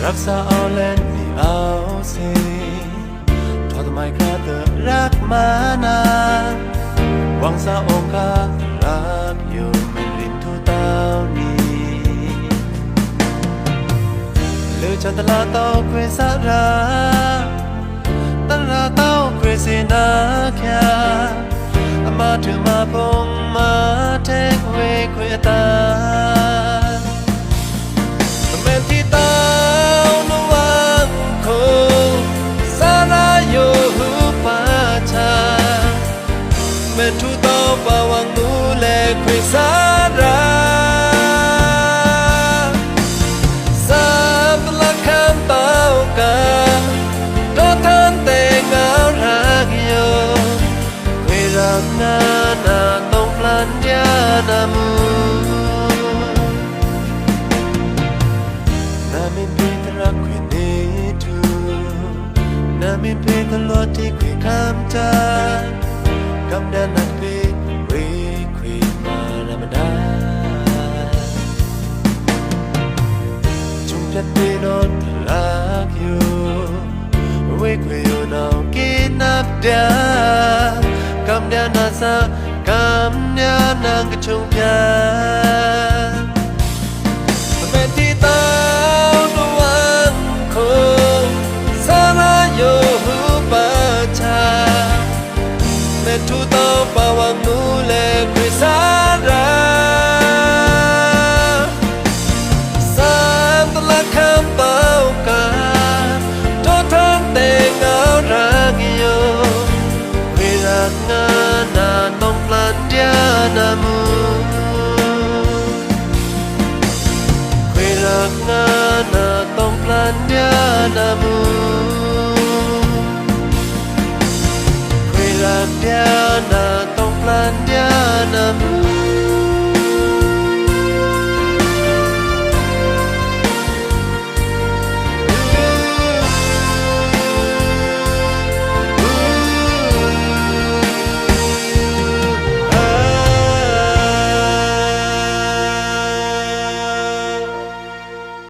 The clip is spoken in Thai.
รักษาเอาเล่นไม่เอาสิทอดทำไมกล้าเติรักมานานหวังสาองค์ข้ารักอยู่มันริมทูเต้านี้เลือจันตลาเต้าเกวสาราตั้งราเต้าเกวเสนาแค่มาถึงมาพงมาเทกเวเควตาเมที่เต้านวังโคสาราโยหุปาชาเมทุเต้าปาวังนูเลเควสาราสามตละคำเต้ากาโดทันเตงารักโยรักนานาต้องพลันยานามูนามินเพตรักเควนิทูนามินเพตลอดที่เควคำจากำดานักเพเวเควมานามาดาจุงจัดเวนอนทลักอยู่เวเควอยู่นาวกินนับดากำดานาซากำดานางกระชงพยาเมที่เต้านวังโคสาราโยหุปาชาเมทุเต้าปาวังนูเลเควสาราสามตละคำเต้ากาโดทันเตงารักโยรักงานาต้องพลันยานามูเควรักงานาต้องพลันยานามูเควรักยา